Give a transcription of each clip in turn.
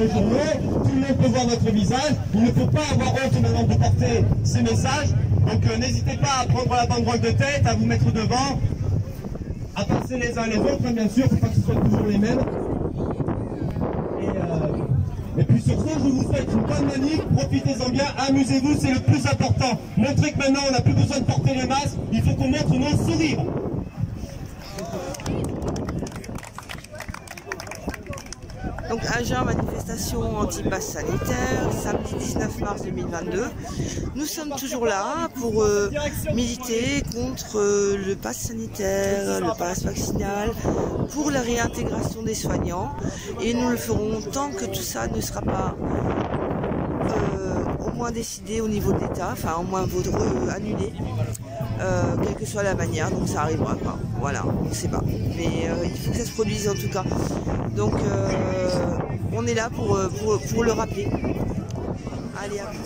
les journaux, tout le monde peut voir notre visage. Il ne faut pas avoir honte maintenant de porter ces messages. Donc n'hésitez pas à prendre la banderole de tête, à vous mettre devant, à passer les uns les autres, hein, bien sûr, il ne faut pas que ce soit toujours les mêmes. Et puis sur ce, je vous souhaite une bonne manif, profitez-en bien, amusez-vous, c'est le plus important. Montrez que maintenant on n'a plus besoin de porter les masques, il faut qu'on montre nos sourires. Donc Agen, manifestation anti-pass sanitaire, samedi 19 mars 2022. Nous sommes toujours là pour militer contre le pass sanitaire, le pass vaccinal, pour la réintégration des soignants. Et nous le ferons tant que tout ça ne sera pas au moins décidé au niveau de l'État, enfin au moins annulé. Quelle que soit la manière, donc ça arrivera quoi. Voilà, on ne sait pas. Mais il faut que ça se produise en tout cas. Donc on est là pour le rappeler. Allez, à plus.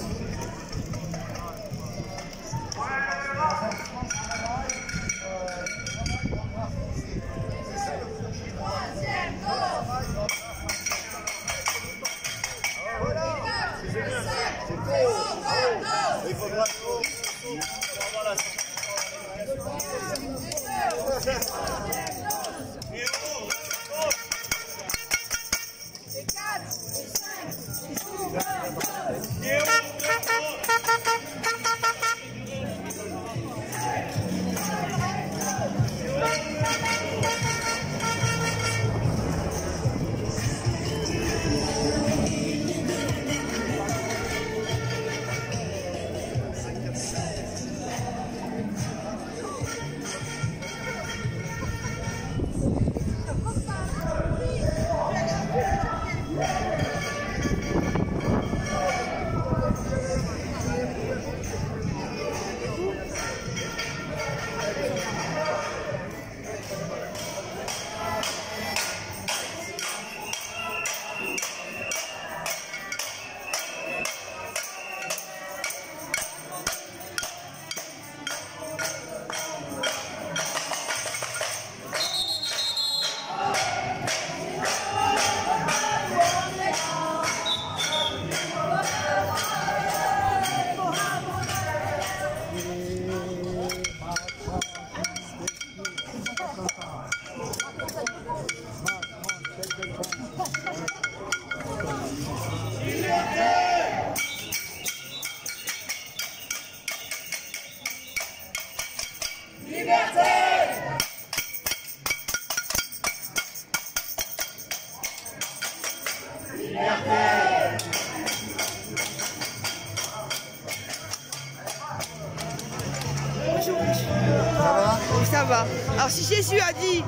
Ça va. Alors si Jésus a dit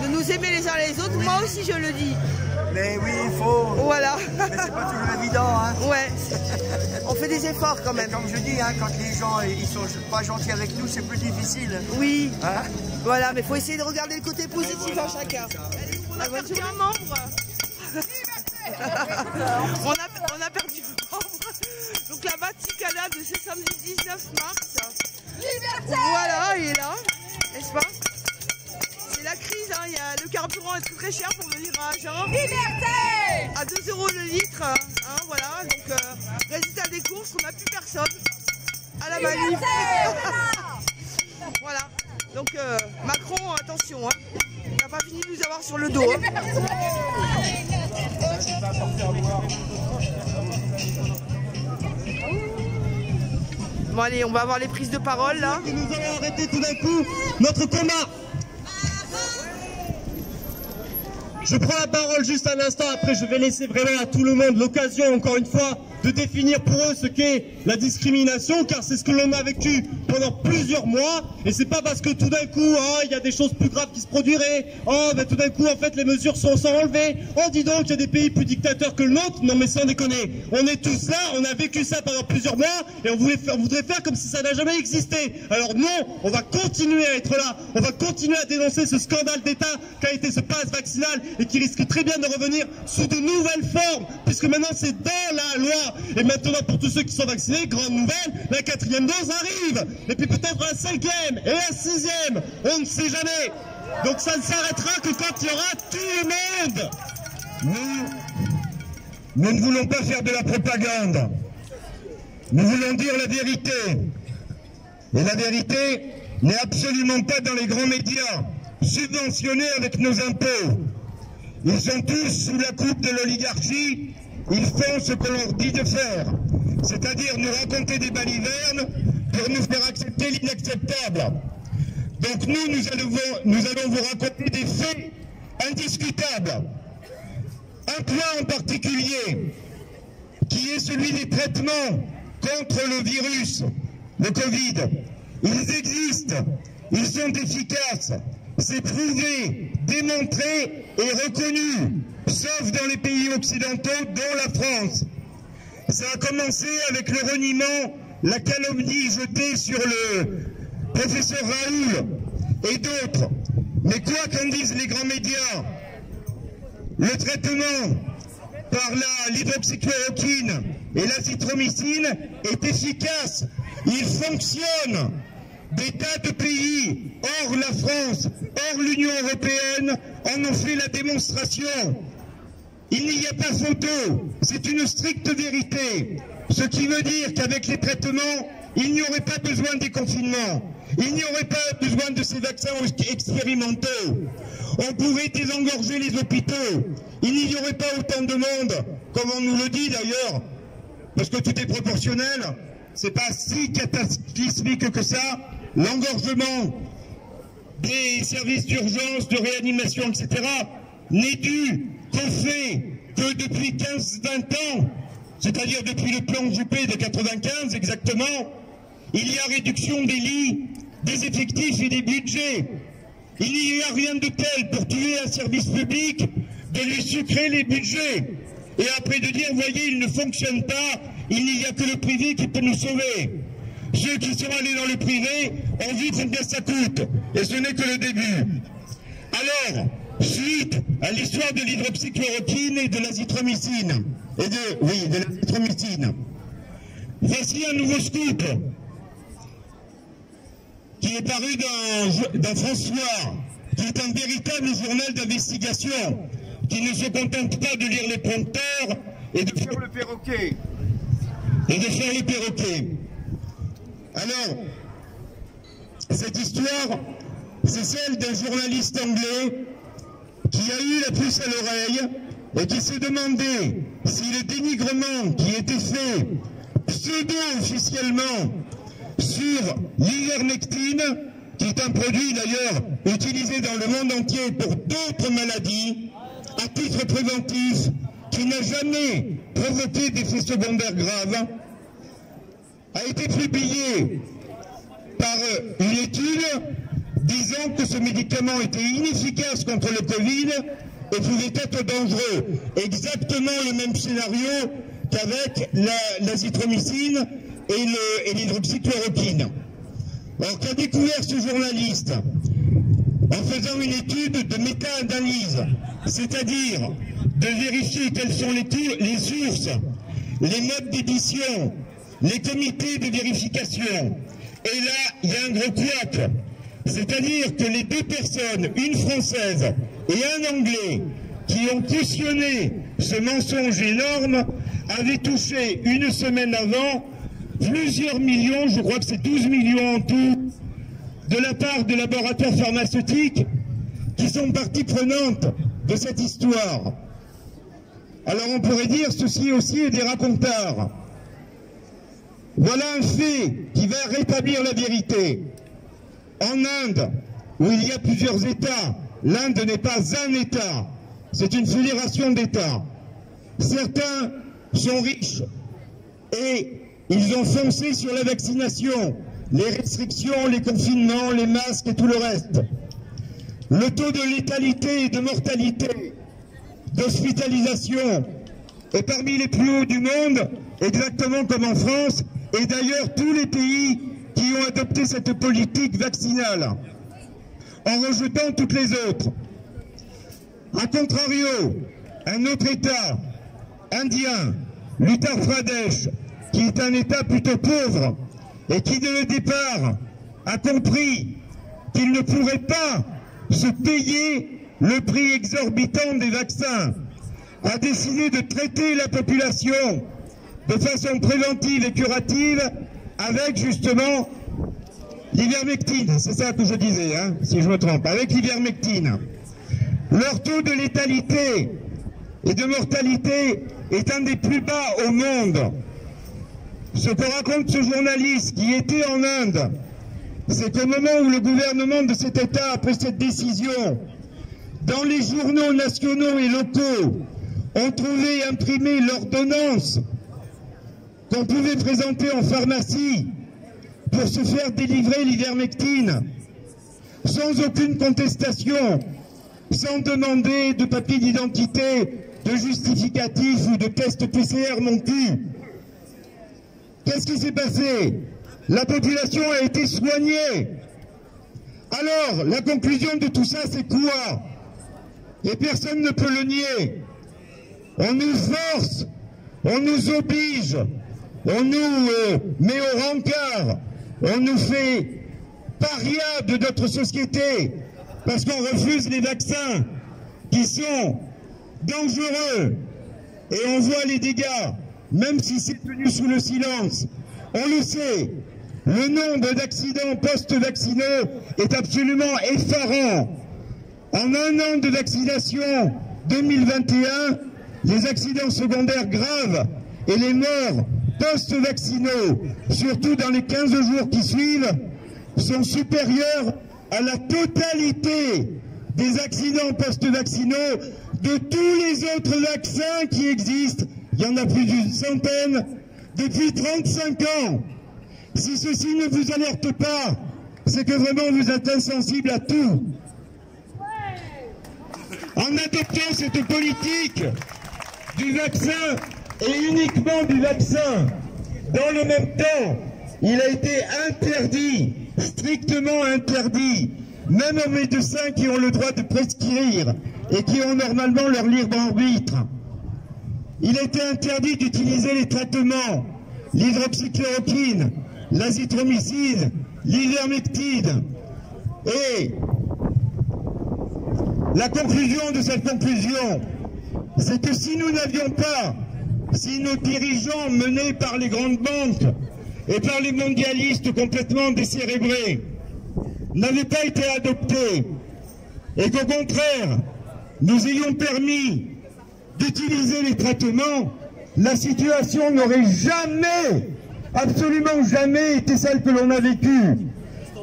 de nous aimer les uns les autres, moi aussi je le dis. Mais oui, il faut. Voilà. Mais c'est pas toujours évident, hein. Ouais. On fait des efforts quand même. Et comme je dis, hein, quand les gens ils sont pas gentils avec nous, c'est plus difficile. Oui. Hein? Voilà, mais il faut essayer de regarder le côté positif à chacun. On a perdu un membre. on a perdu un membre. Donc la Vaticana de ce samedi 19 mars. Liberté. Voilà, il est là, n'est-ce pas? C'est la crise, hein, le carburant est très cher pour venir à Agen. Liberté. À 2 € le litre, hein, voilà. Donc résultat des courses, on n'a plus personne à la manif. Voilà. Donc Macron, attention, hein, il n'a pas fini de nous avoir sur le dos. Hein. Bon allez, on va avoir les prises de parole là. Et nous allons arrêter tout d'un coup notre combat. Je prends la parole juste un instant, après je vais laisser vraiment à tout le monde l'occasion, encore une fois, de définir pour eux ce qu'est la discrimination, car c'est ce que l'on a vécu pendant plusieurs mois, et c'est pas parce que tout d'un coup, il y a des choses plus graves qui se produiraient, tout d'un coup, en fait, les mesures sont enlevées, dis donc, il y a des pays plus dictateurs que le nôtre, non mais sans déconner, on est tous là, on a vécu ça pendant plusieurs mois, et on voudrait faire comme si ça n'a jamais existé. Alors non, on va continuer à être là, on va continuer à dénoncer ce scandale d'État qu'a été ce pass vaccinal, et qui risque très bien de revenir sous de nouvelles formes, puisque maintenant c'est dans la loi. Et maintenant, pour tous ceux qui sont vaccinés, grande nouvelle, la 4e dose arrive. Et puis peut-être la 5e et la 6e, on ne sait jamais. Donc ça ne s'arrêtera que quand il y aura tout le monde. Nous ne voulons pas faire de la propagande. Nous voulons dire la vérité. Et la vérité n'est absolument pas dans les grands médias, subventionnés avec nos impôts. Ils sont tous sous la coupe de l'oligarchie. Ils font ce que l'on leur dit de faire, c'est-à-dire nous raconter des balivernes pour nous faire accepter l'inacceptable. Donc nous allons vous raconter des faits indiscutables. Un point en particulier, qui est celui des traitements contre le virus, le Covid. Ils existent, ils sont efficaces, c'est prouvé, démontré et reconnu, sauf dans les pays occidentaux, dont la France. Ça a commencé avec le reniement, la calomnie jetée sur le professeur Raoul et d'autres. Mais quoi qu'en disent les grands médias, le traitement par l'hydroxychloroquine et l'azithromycine est efficace. Il fonctionne. Des tas de pays, hors la France, hors l'Union européenne, en ont fait la démonstration. Il n'y a pas photo, c'est une stricte vérité. Ce qui veut dire qu'avec les traitements, il n'y aurait pas besoin des confinements. Il n'y aurait pas besoin de ces vaccins expérimentaux. On pourrait désengorger les hôpitaux. Il n'y aurait pas autant de monde, comme on nous le dit d'ailleurs, parce que tout est proportionnel. C'est pas si cataclysmique que ça. L'engorgement des services d'urgence, de réanimation, etc. n'est dû qu'au fait que depuis 15-20 ans, c'est-à-dire depuis le plan Juppé de 95 exactement, il y a réduction des lits, des effectifs et des budgets. Il n'y a rien de tel pour tuer un service public, de lui sucrer les budgets. Et après de dire, voyez, il ne fonctionne pas, il n'y a que le privé qui peut nous sauver. Ceux qui sont allés dans le privé ont vu combien ça coûte. Et ce n'est que le début. Alors, suite à l'histoire de l'hydroxychloroquine et de l'azithromycine, de l'azithromycine, voici un nouveau scoop qui est paru dans François, qui est un véritable journal d'investigation, qui ne se contente pas de lire les prompteurs et de faire le perroquet. Alors, cette histoire, c'est celle d'un journaliste anglais qui a eu la puce à l'oreille et qui s'est demandé si le dénigrement qui était fait pseudo-officiellement sur l'ivermectine, qui est un produit d'ailleurs utilisé dans le monde entier pour d'autres maladies, à titre préventif, qui n'a jamais provoqué d'effets secondaires graves, a été publié par une étude disant que ce médicament était inefficace contre le Covid et pouvait être dangereux. Exactement le même scénario qu'avec l'azithromycine et l'hydroxychloroquine. Alors qu'a découvert ce journaliste en faisant une étude de méta-analyse, c'est-à-dire de vérifier quelles sont les sources, les modes d'édition, les comités de vérification. Et là, il y a un gros couac. C'est-à-dire que les deux personnes, une française et un anglais, qui ont cautionné ce mensonge énorme, avaient touché une semaine avant plusieurs millions, je crois que c'est 12 millions en tout, de la part de laboratoires pharmaceutiques qui sont partie prenante de cette histoire. Alors on pourrait dire ceci aussi est des racontars. Voilà un fait qui va rétablir la vérité. En Inde, où il y a plusieurs États, l'Inde n'est pas un État, c'est une fédération d'États. Certains sont riches et ils ont foncé sur la vaccination, les restrictions, les confinements, les masques et tout le reste. Le taux de létalité et de mortalité, d'hospitalisation est parmi les plus hauts du monde, exactement comme en France, et d'ailleurs tous les pays qui ont adopté cette politique vaccinale, en rejetant toutes les autres. A contrario, un autre État, indien, l'Uttar Pradesh, qui est un État plutôt pauvre, et qui dès le départ a compris qu'il ne pourrait pas se payer le prix exorbitant des vaccins, a décidé de traiter la population de façon préventive et curative avec justement l'ivermectine. C'est ça que je disais, hein, si je me trompe, avec l'ivermectine. Leur taux de létalité et de mortalité est un des plus bas au monde. Ce que raconte ce journaliste qui était en Inde, c'est qu'au moment où le gouvernement de cet État a pris cette décision, dans les journaux nationaux et locaux, ont trouvé imprimée l'ordonnance qu'on pouvait présenter en pharmacie pour se faire délivrer l'ivermectine, sans aucune contestation, sans demander de papier d'identité, de justificatif ou de test PCR non plus. Qu'est-ce qui s'est passé? La population a été soignée. Alors, la conclusion de tout ça, c'est quoi? Et personne ne peut le nier. On nous force, on nous oblige, on nous met au rencard, on nous fait paria de notre société, parce qu'on refuse les vaccins qui sont dangereux. Et on voit les dégâts, même si c'est tenu sous le silence. On le sait, le nombre d'accidents post-vaccinaux est absolument effarant. En un an de vaccination 2021, les accidents secondaires graves et les morts post-vaccinaux, surtout dans les 15 jours qui suivent, sont supérieurs à la totalité des accidents post-vaccinaux de tous les autres vaccins qui existent. Il y en a plus d'une centaine depuis 35 ans. Si ceci ne vous alerte pas, c'est que vraiment vous êtes insensible à tout. En adoptant cette politique du vaccin et uniquement du vaccin, dans le même temps, il a été interdit, strictement interdit, même aux médecins qui ont le droit de prescrire et qui ont normalement leur libre arbitre. Il a été interdit d'utiliser les traitements, l'hydroxychloroquine, l'azithromycine, l'ivermectine. Et la conclusion de cette conclusion, c'est que si nous n'avions pas, si nos dirigeants menés par les grandes banques et par les mondialistes complètement décérébrés n'avaient pas été adoptés, et qu'au contraire, nous ayons permis d'utiliser les traitements, la situation n'aurait jamais, absolument jamais été celle que l'on a vécue.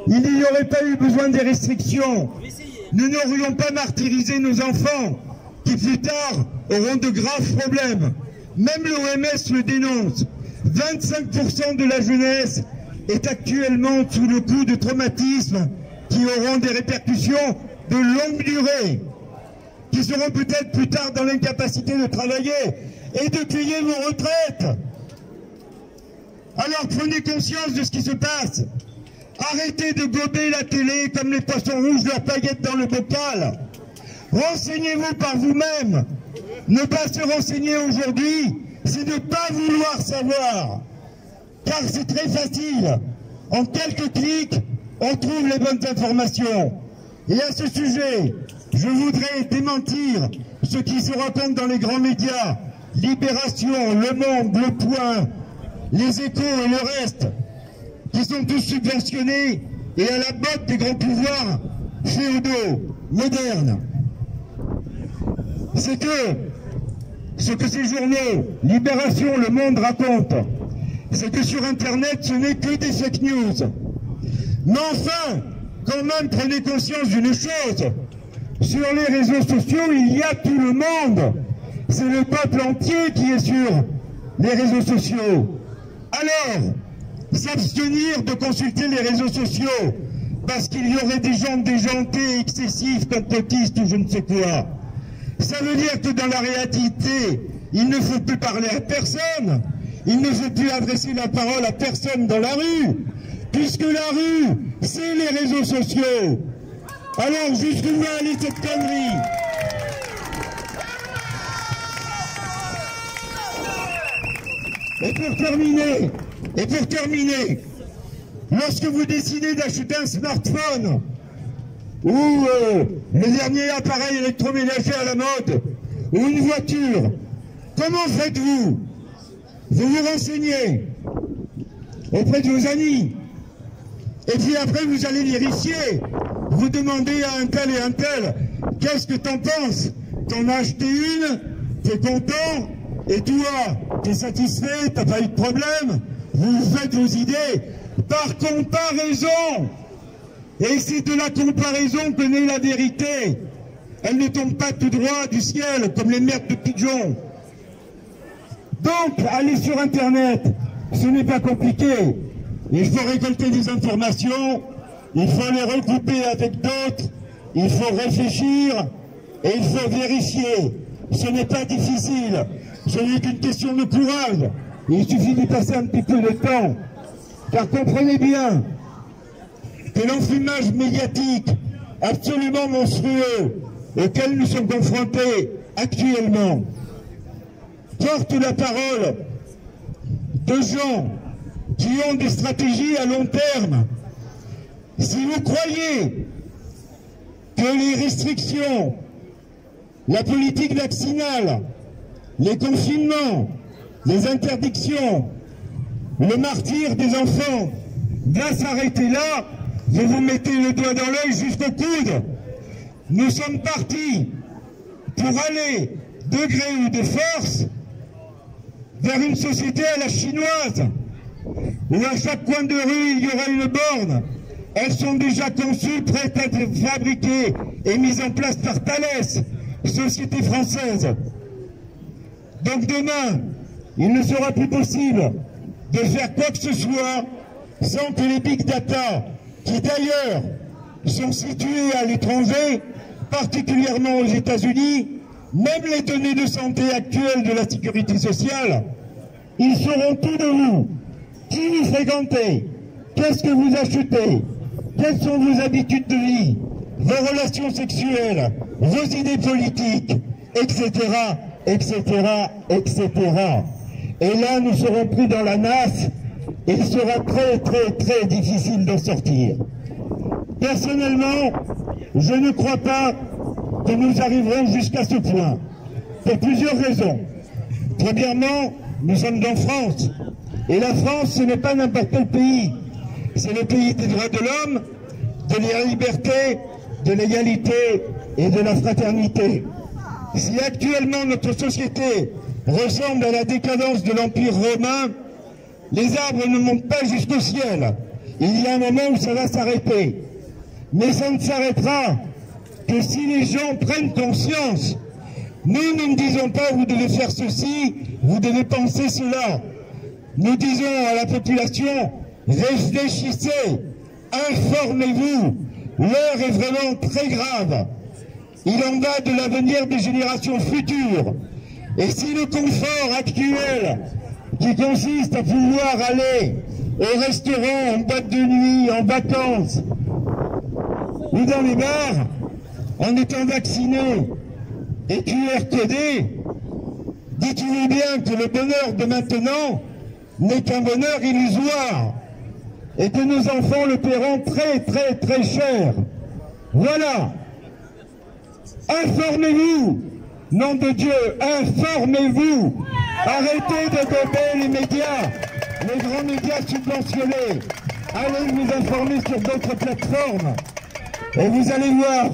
Il n'y aurait pas eu besoin des restrictions. Nous n'aurions pas martyrisé nos enfants, qui plus tard auront de graves problèmes. Même l'OMS le dénonce. 25% de la jeunesse est actuellement sous le coup de traumatismes qui auront des répercussions de longue durée, qui seront peut-être plus tard dans l'incapacité de travailler et de payer vos retraites. Alors prenez conscience de ce qui se passe. Arrêtez de gober la télé comme les poissons rouges leurs paillettes dans le bocal. Renseignez-vous par vous-même. Ne pas se renseigner aujourd'hui, c'est ne pas vouloir savoir. Car c'est très facile. En quelques clics, on trouve les bonnes informations. Et à ce sujet, je voudrais démentir ce qui se raconte dans les grands médias. Libération, Le Monde, Le Point, Les Échos et le reste, qui sont tous subventionnés et à la botte des grands pouvoirs féodaux, modernes. C'est que ce que ces journaux, Libération, Le Monde racontent, c'est que sur Internet, ce n'est que des fake news. Mais enfin, quand même, prenez conscience d'une chose. Sur les réseaux sociaux, il y a tout le monde. C'est le peuple entier qui est sur les réseaux sociaux. Alors, s'abstenir de consulter les réseaux sociaux, parce qu'il y aurait des gens déjantés, excessifs, complotistes ou je ne sais quoi. Ça veut dire que dans la réalité, il ne faut plus parler à personne. Il ne faut plus adresser la parole à personne dans la rue, puisque la rue, c'est les réseaux sociaux. Alors, jusqu'où va aller cette connerie? Et pour terminer, lorsque vous décidez d'acheter un smartphone ou le dernier appareil électroménager à la mode, ou une voiture, comment faites-vous? Vous vous renseignez auprès de vos amis. Et puis après, vous allez vérifier. Vous demandez à un tel et un tel, qu'est-ce que t'en penses? T'en as acheté une, t'es content, et toi, t'es satisfait, t'as pas eu de problème? Vous faites vos idées par comparaison. Et c'est de la comparaison que naît la vérité. Elle ne tombe pas tout droit du ciel, comme les merdes de pigeons. Donc, allez sur Internet, ce n'est pas compliqué. Il faut récolter des informations, il faut les regrouper avec d'autres, il faut réfléchir et il faut vérifier. Ce n'est pas difficile, ce n'est qu'une question de courage. Il suffit d'y passer un petit peu de temps. Car comprenez bien que l'enfumage médiatique absolument monstrueux auquel nous sommes confrontés actuellement porte la parole de gens qui ont des stratégies à long terme. Si vous croyez que les restrictions, la politique vaccinale, les confinements, les interdictions, le martyre des enfants va s'arrêter là, vous vous mettez le doigt dans l'œil jusqu'au coude. Nous sommes partis pour aller, de gré ou de force, vers une société à la chinoise, où à chaque coin de rue il y aura une borne. Elles sont déjà conçues, prêtes à être fabriquées et mises en place par Thales, société française. Donc demain, il ne sera plus possible de faire quoi que ce soit sans que les big data, qui d'ailleurs sont situés à l'étranger, particulièrement aux États-Unis, même les données de santé actuelles de la sécurité sociale, ils sauront tout de vous. Qui vous fréquentez? Qu'est-ce que vous achetez? Quelles sont vos habitudes de vie? Vos relations sexuelles? Vos idées politiques? Etc. etc. etc. Et là, nous serons pris dans la nasse et il sera très très très difficile d'en sortir. Personnellement, je ne crois pas que nous arriverons jusqu'à ce point, pour plusieurs raisons. Premièrement, nous sommes en France, et la France, ce n'est pas n'importe quel pays. C'est le pays des droits de l'homme, de la liberté, de l'égalité et de la fraternité. Si actuellement notre société ressemble à la décadence de l'Empire romain, les arbres ne montent pas jusqu'au ciel. Il y a un moment où ça va s'arrêter. Mais ça ne s'arrêtera que si les gens prennent conscience. Nous ne disons pas vous devez faire ceci, vous devez penser cela. Nous disons à la population, réfléchissez, informez-vous. L'heure est vraiment très grave. Il en va de l'avenir des générations futures. Et si le confort actuel, qui consiste à pouvoir aller au restaurant, en boîte de nuit, en vacances, ou dans les bars, en étant vacciné et QR codé, dites-vous bien que le bonheur de maintenant n'est qu'un bonheur illusoire et que nos enfants le paieront très très très cher. Voilà. Informez-vous, nom de Dieu, informez-vous. Arrêtez de gober les médias, les grands médias subventionnés. Allez vous informer sur d'autres plateformes et vous allez voir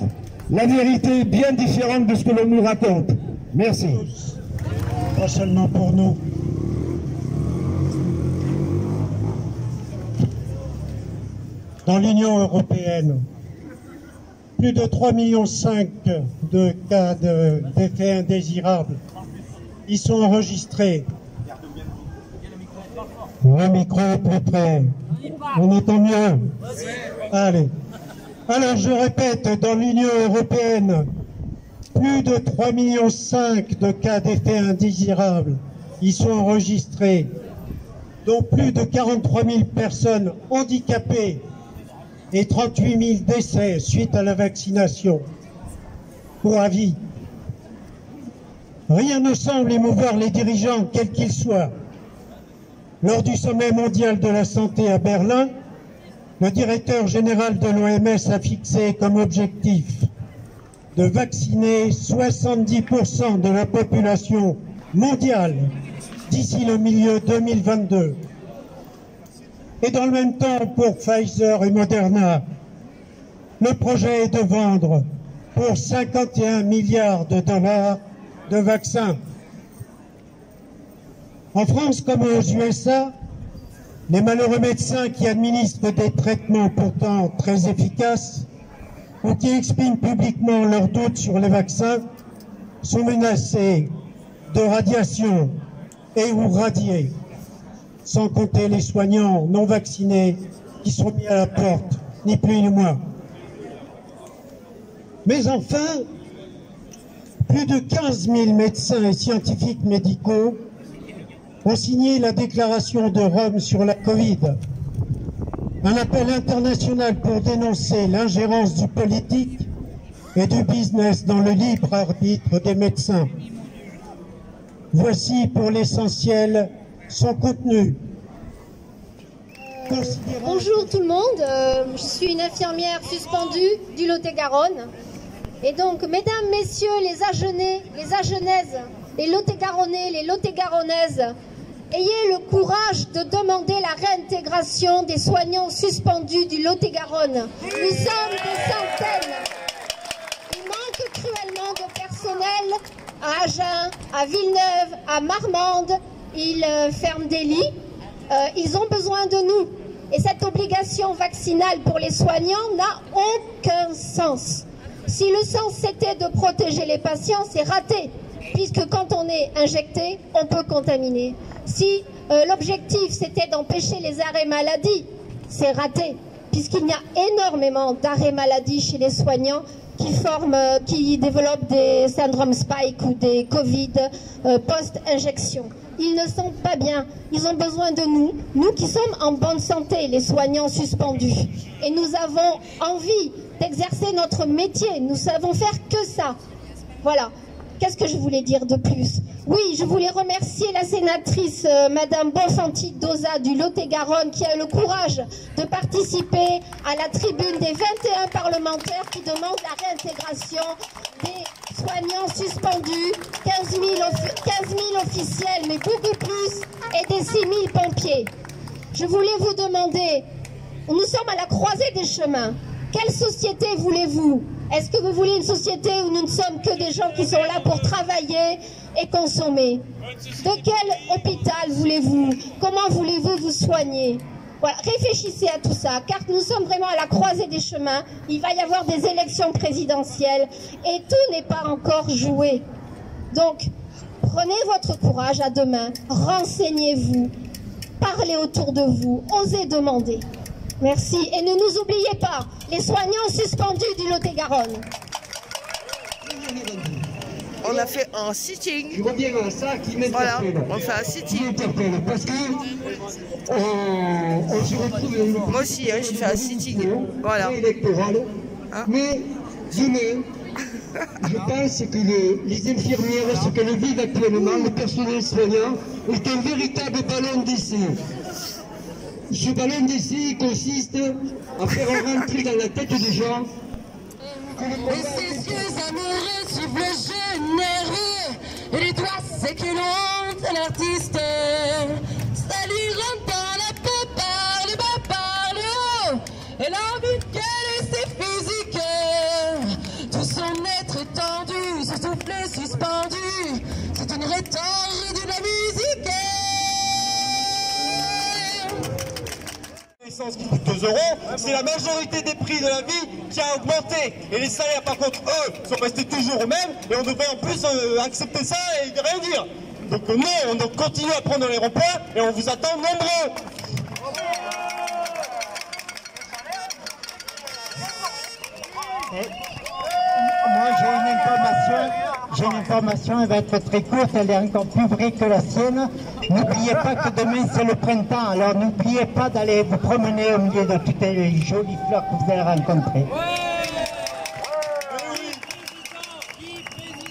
la vérité bien différente de ce que l'on nous raconte. Merci. Pas seulement pour nous. Dans l'Union européenne, plus de 3,5 millions de cas d'effets indésirables. Ils sont enregistrés. Le micro est plus près. On entend mieux. Allez. Alors je répète, dans l'Union européenne, plus de 3,5 millions de cas d'effets indésirables. Ils sont enregistrés, dont plus de 43 000 personnes handicapées et 38 000 décès suite à la vaccination. Pour avis. Rien ne semble émouvoir les dirigeants, quels qu'ils soient. Lors du sommet mondial de la santé à Berlin, le directeur général de l'OMS a fixé comme objectif de vacciner 70% de la population mondiale d'ici le milieu 2022. Et dans le même temps, pour Pfizer et Moderna, le projet est de vendre pour 51 milliards de dollars de vaccins. En France comme aux USA, les malheureux médecins qui administrent des traitements pourtant très efficaces ou qui expriment publiquement leurs doutes sur les vaccins sont menacés de radiation et ou radiés, sans compter les soignants non vaccinés qui sont mis à la porte, ni plus ni moins. Mais enfin, plus de 15 000 médecins et scientifiques médicaux ont signé la déclaration de Rome sur la Covid, un appel international pour dénoncer l'ingérence du politique et du business dans le libre arbitre des médecins. Voici pour l'essentiel son contenu. Bonjour tout le monde, je suis une infirmière suspendue du Lot-et-Garonne. Et donc, mesdames, messieurs, les Agenais, les Agenaises, les Lot-et-Garonnais, les Lot-et-Garonnaises, ayez le courage de demander la réintégration des soignants suspendus du Lot-et-Garonne. Nous sommes des centaines. Il manque cruellement de personnel à Agen, à Villeneuve, à Marmande. Ils ferment des lits. Ils ont besoin de nous. Et cette obligation vaccinale pour les soignants n'a aucun sens. Si le sens c'était de protéger les patients, c'est raté, puisque quand on est injecté, on peut contaminer. Si l'objectif c'était d'empêcher les arrêts maladie, c'est raté, puisqu'il y a énormément d'arrêts maladie chez les soignants qui développent des syndromes Spike ou des Covid post-injection. Ils ne sont pas bien, ils ont besoin de nous qui sommes en bonne santé, les soignants suspendus. Et nous avons envie d'exercer notre métier, nous savons faire que ça. Voilà. Qu'est-ce que je voulais dire de plus? Oui, je voulais remercier la sénatrice Madame Bonfanti-Dosa du Lot-et-Garonne qui a eu le courage de participer à la tribune des 21 parlementaires qui demandent la réintégration des soignants suspendus, 15 000 officiels, mais beaucoup plus, et des 6 000 pompiers. Je voulais vous demander, nous sommes à la croisée des chemins. Quelle société voulez-vous? Est-ce que vous voulez une société où nous ne sommes que des gens qui sont là pour travailler et consommer? De quel hôpital voulez-vous? Comment voulez-vous vous soigner? Voilà, réfléchissez à tout ça, car nous sommes vraiment à la croisée des chemins. Il va y avoir des élections présidentielles et tout n'est pas encore joué. Donc, prenez votre courage à deux mains, renseignez-vous, parlez autour de vous, osez demander. Merci. Et ne nous oubliez pas, les soignants suspendus du Lot-et-Garonne. On a fait un sitting. Je reviens à ça qui m'interpelle. Voilà, on fait un sitting. Parce que on se retrouve. Moi aussi, hein, j'ai fait un sitting. Voilà. Électoral. Hein? Mais demain, je pense que les infirmières, ce qu'elles vivent actuellement, le personnel soignant, est un véritable ballon d'essai. Ce ballon d'essai consiste à faire rentrer dans la tête des gens. Et ses yeux amoureux suivent le généreux, et les doigts s'éculent à l'artiste. Ça lui rentre dans la peau par le bas, par le haut, et l'envie qu'elle est physique. Tout son être étendu, son souffle suspendu, c'est une rétorque de la musique. L'essence qui coûte 2 €, c'est la majorité des prix de la vie qui a augmenté. Et les salaires, par contre, eux, sont restés toujours aux mêmes. Et on devrait en plus accepter ça et rien dire. Donc non, on continue à prendre les ronds-points et on vous attend nombreux. Moi, j'ai une information, elle va être très courte, elle est encore plus vraie que la sienne. N'oubliez pas que demain c'est le printemps, alors n'oubliez pas d'aller vous promener au milieu de toutes les jolies fleurs que vous allez rencontrer.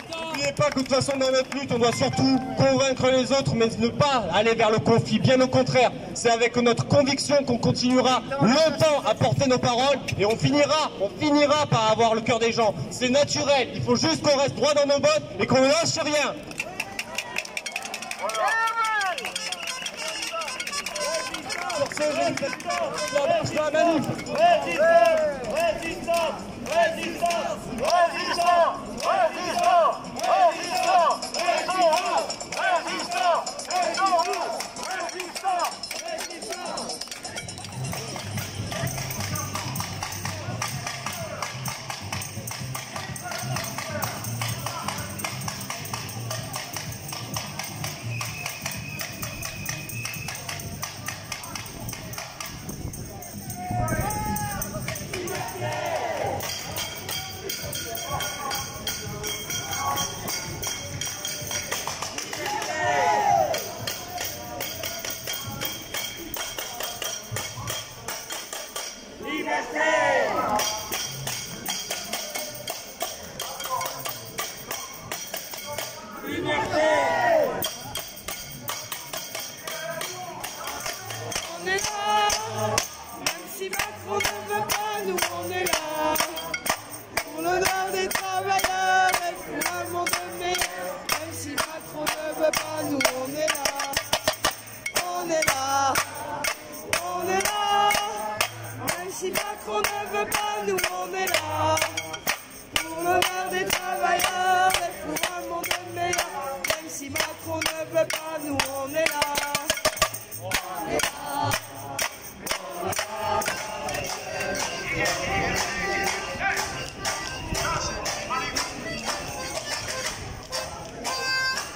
N'oubliez pas que de toute façon dans notre lutte, on doit surtout convaincre les autres, mais ne pas aller vers le conflit. Bien au contraire, c'est avec notre conviction qu'on continuera longtemps à porter nos paroles et on finira par avoir le cœur des gens. C'est naturel, il faut juste qu'on reste droit dans nos bottes et qu'on ne lâche rien. Sur ce, je vous fais la marche de la manif.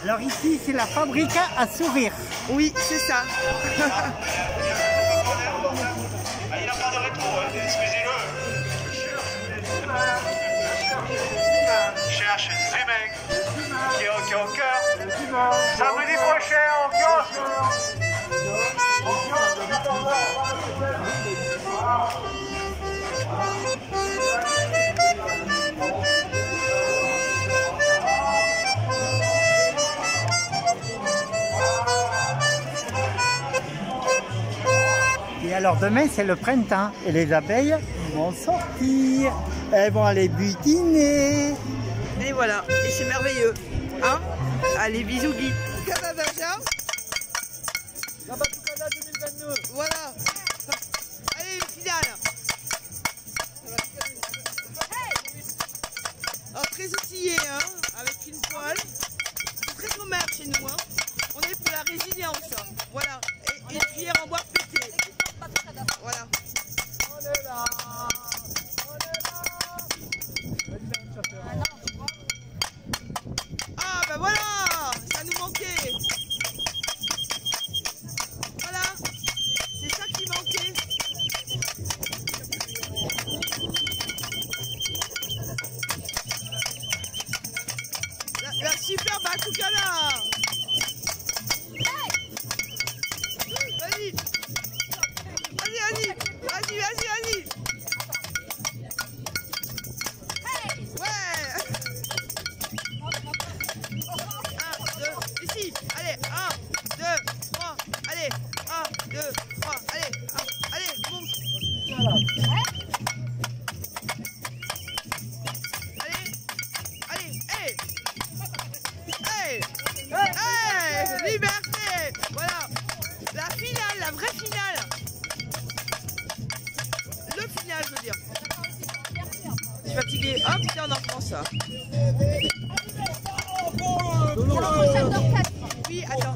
Alors ici, c'est la fabrique à sourire. Oui, c'est ça. Il n'a pas de rétro, excusez-le. Cherche Zemek qui est au cœur. Samedi prochain en kiosque. Et alors demain, c'est le printemps et les abeilles vont sortir. Elles vont aller butiner. Et voilà, et c'est merveilleux. Hein? Allez, bisous Guy. Canada, La Batucada 2022. voilà. Allez, finale. Alors, très outillé, hein, avec une poêle. C'est très sommaire chez nous, hein. On est pour la résilience, hein. Voilà. Et une cuillère en bois pété. Voilà. On est là. Ah ben voilà, ça nous manquait. Voilà, c'est ça qui manquait. La super Batucada. Vas-y. Ouais. Ici, allez, 1, 2, 3, allez, 1, 2, 3, allez, monte. Allez, hey, liberté, voilà, la finale, la vraie finale, le final, je veux dire. Je suis fatigué, hop, tiens, on en reprend ça. Oui, attends.